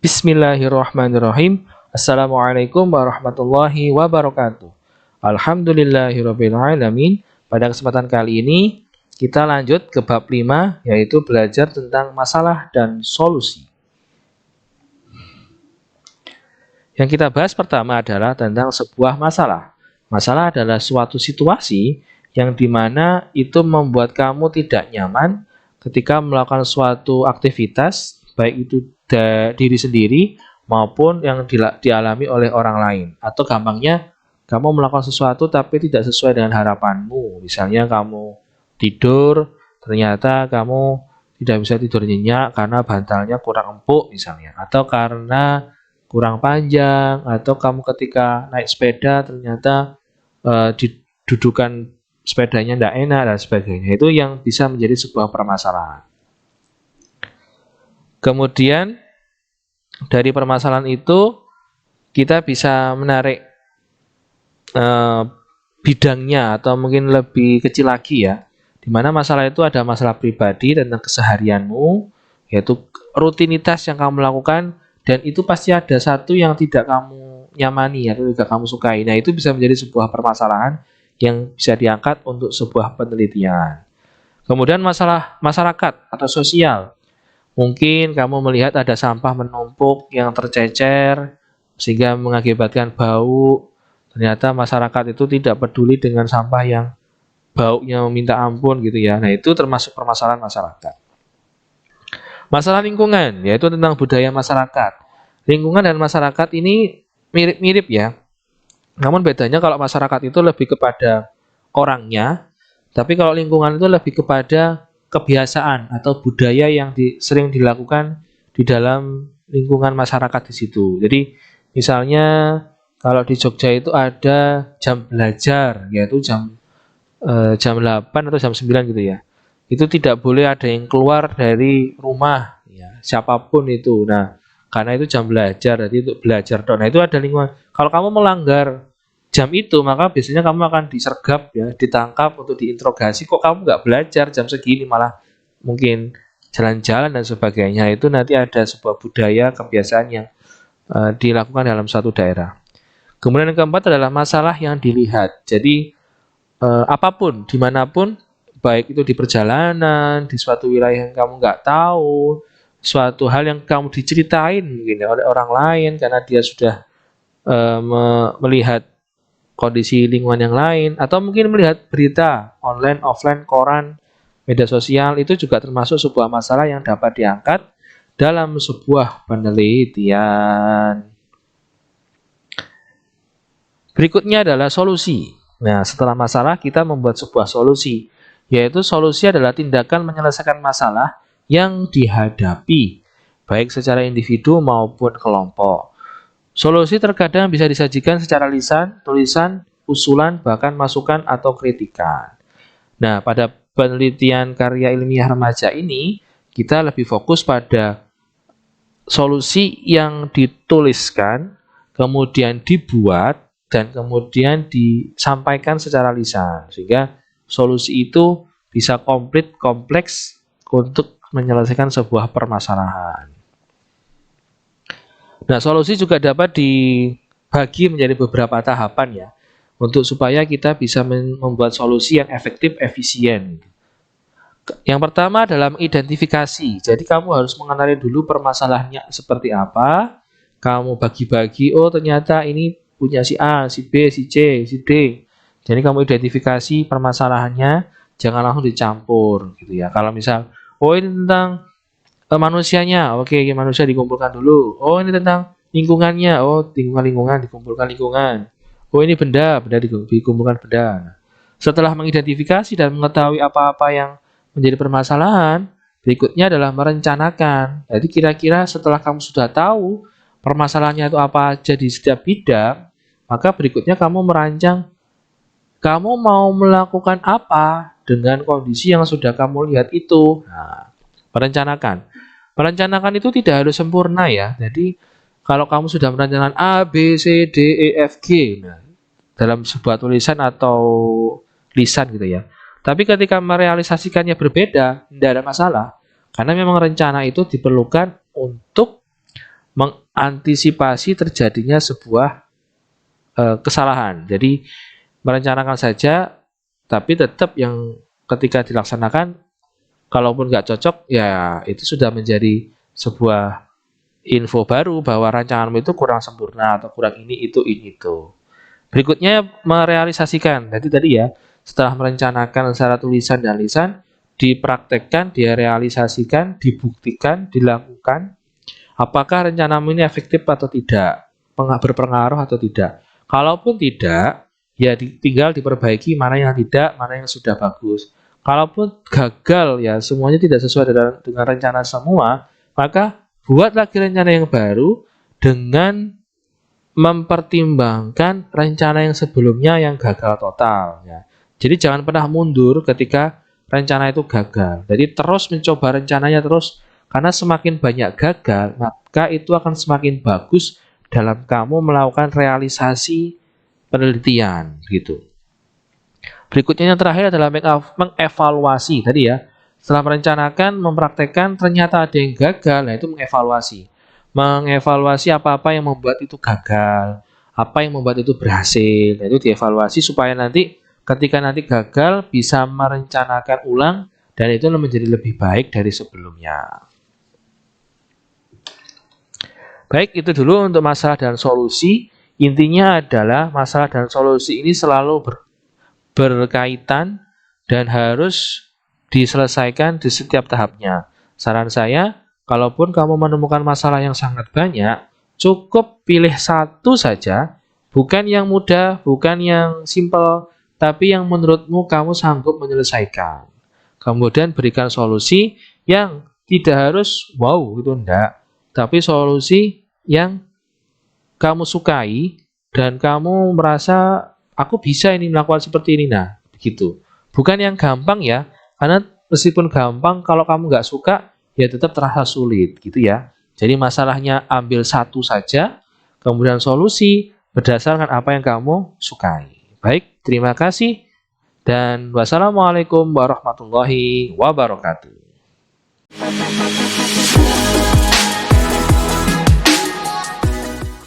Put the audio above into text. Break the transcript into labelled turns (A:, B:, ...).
A: Bismillahirrahmanirrahim. Assalamualaikum warahmatullahi wabarakatuh. Alhamdulillahirabbil alamin. Pada kesempatan kali ini kita lanjut ke bab 5, yaitu belajar tentang masalah dan solusi. Yang kita bahas pertama adalah tentang sebuah masalah. Masalah adalah suatu situasi yang dimana itu membuat kamu tidak nyaman ketika melakukan suatu aktivitas, baik itu diri sendiri maupun yang dialami oleh orang lain. Atau gampangnya, kamu melakukan sesuatu tapi tidak sesuai dengan harapanmu. Misalnya kamu tidur, ternyata kamu tidak bisa tidur nyenyak karena bantalnya kurang empuk misalnya. Atau karena kurang panjang, atau kamu ketika naik sepeda ternyata didudukan sepedanya tidak enak dan sebagainya. Itu yang bisa menjadi sebuah permasalahan. Kemudian dari permasalahan itu kita bisa menarik bidangnya atau mungkin lebih kecil lagi ya, dimana masalah itu ada masalah pribadi tentang keseharianmu, yaitu rutinitas yang kamu lakukan, dan itu pasti ada satu yang tidak kamu nyamani atau tidak kamu sukai. Nah, itu bisa menjadi sebuah permasalahan yang bisa diangkat untuk sebuah penelitian. Kemudian masalah masyarakat atau sosial. Mungkin kamu melihat ada sampah menumpuk yang tercecer sehingga mengakibatkan bau. Ternyata masyarakat itu tidak peduli dengan sampah yang baunya meminta ampun gitu ya. Nah, itu termasuk permasalahan masyarakat. Masalah lingkungan, yaitu tentang budaya masyarakat. Lingkungan dan masyarakat ini mirip-mirip ya. Namun bedanya kalau masyarakat itu lebih kepada orangnya, tapi kalau lingkungan itu lebih kepada kebiasaan atau budaya yang sering dilakukan di dalam lingkungan masyarakat di situ. Jadi misalnya kalau di Jogja itu ada jam belajar, yaitu jam 8 atau jam 9 gitu ya. Itu tidak boleh ada yang keluar dari rumah, ya, siapapun itu. Nah, karena itu jam belajar, jadi untuk belajar. Nah, itu ada lingkungan. Kalau kamu melanggar jam itu, maka biasanya kamu akan disergap ya, ditangkap untuk diinterogasi. Kok kamu nggak belajar jam segini, malah mungkin jalan-jalan dan sebagainya. Itu nanti ada sebuah budaya, kebiasaan yang dilakukan dalam satu daerah. Kemudian yang keempat adalah masalah yang dilihat. Jadi apapun, dimanapun, baik itu di perjalanan, di suatu wilayah yang kamu nggak tahu, suatu hal yang kamu diceritain mungkin ya, oleh orang lain karena dia sudah melihat kondisi lingkungan yang lain, atau mungkin melihat berita online, offline, koran, media sosial, itu juga termasuk sebuah masalah yang dapat diangkat dalam sebuah penelitian. Berikutnya adalah solusi. Nah, setelah masalah kita membuat sebuah solusi, yaitu solusi adalah tindakan menyelesaikan masalah yang dihadapi, baik secara individu maupun kelompok. Solusi terkadang bisa disajikan secara lisan, tulisan, usulan, bahkan masukan atau kritikan. Nah, pada penelitian karya ilmiah remaja ini, kita lebih fokus pada solusi yang dituliskan, kemudian dibuat, dan kemudian disampaikan secara lisan. Sehingga solusi itu bisa komplit, kompleks untuk menyelesaikan sebuah permasalahan. Nah, solusi juga dapat dibagi menjadi beberapa tahapan ya, untuk supaya kita bisa membuat solusi yang efektif, efisien. Yang pertama adalah mengidentifikasi. Jadi kamu harus mengenali dulu permasalahannya seperti apa. Kamu bagi-bagi, oh ternyata ini punya si A, si B, si C, si D. Jadi kamu identifikasi permasalahannya, jangan langsung dicampur gitu ya. Kalau misal, oh ini tentang manusianya, oke, manusia dikumpulkan dulu. Oh ini tentang lingkungannya, oh lingkungan dikumpulkan lingkungan. Oh ini benda dikumpulkan benda. Setelah mengidentifikasi dan mengetahui apa-apa yang menjadi permasalahan, berikutnya adalah merencanakan. Jadi kira-kira setelah kamu sudah tahu permasalahannya itu apa aja di setiap bidang, maka berikutnya kamu merancang kamu mau melakukan apa dengan kondisi yang sudah kamu lihat itu. Nah, merencanakan. Merencanakan itu tidak harus sempurna ya. Jadi kalau kamu sudah merencanakan A, B, C, D, E, F, G, nah, dalam sebuah tulisan atau lisan gitu ya. Tapi ketika merealisasikannya berbeda, tidak ada masalah. Karena memang rencana itu diperlukan untuk mengantisipasi terjadinya sebuah kesalahan. Jadi merencanakan saja, tapi tetap yang ketika dilaksanakan, kalaupun nggak cocok, ya itu sudah menjadi sebuah info baru bahwa rancanganmu itu kurang sempurna atau kurang ini, itu. Berikutnya merealisasikan. Jadi tadi ya, setelah merencanakan secara tulisan dan lisan, dipraktekkan, direalisasikan, dibuktikan, dilakukan. Apakah rencanamu ini efektif atau tidak? Berpengaruh atau tidak? Kalaupun tidak, ya tinggal diperbaiki mana yang tidak, mana yang sudah bagus. Kalaupun gagal, ya semuanya tidak sesuai dengan rencana semua, maka buat lagi rencana yang baru dengan mempertimbangkan rencana yang sebelumnya yang gagal total. Ya. Jadi jangan pernah mundur ketika rencana itu gagal. Jadi terus mencoba rencananya terus, karena semakin banyak gagal, maka itu akan semakin bagus dalam kamu melakukan realisasi penelitian gitu. Berikutnya yang terakhir adalah mengevaluasi tadi ya. Setelah merencanakan, mempraktekkan, ternyata ada yang gagal, nah itu mengevaluasi. Mengevaluasi apa-apa yang membuat itu gagal, apa yang membuat itu berhasil. Nah, itu dievaluasi supaya nanti ketika nanti gagal bisa merencanakan ulang dan itu menjadi lebih baik dari sebelumnya. Baik, itu dulu untuk masalah dan solusi. Intinya adalah masalah dan solusi ini selalu berkaitan dan harus diselesaikan di setiap tahapnya. Saran saya, kalaupun kamu menemukan masalah yang sangat banyak, cukup pilih satu saja, bukan yang mudah, bukan yang simple, tapi yang menurutmu kamu sanggup menyelesaikan. Kemudian berikan solusi yang tidak harus wow, itu enggak. Tapi solusi yang kamu sukai dan kamu merasa aku bisa ini melakukan seperti ini. Nah, begitu. Bukan yang gampang ya, karena meskipun gampang kalau kamu nggak suka ya tetap terasa sulit gitu ya. Jadi masalahnya ambil satu saja, kemudian solusi berdasarkan apa yang kamu sukai. Baik, terima kasih dan wassalamualaikum warahmatullahi wabarakatuh.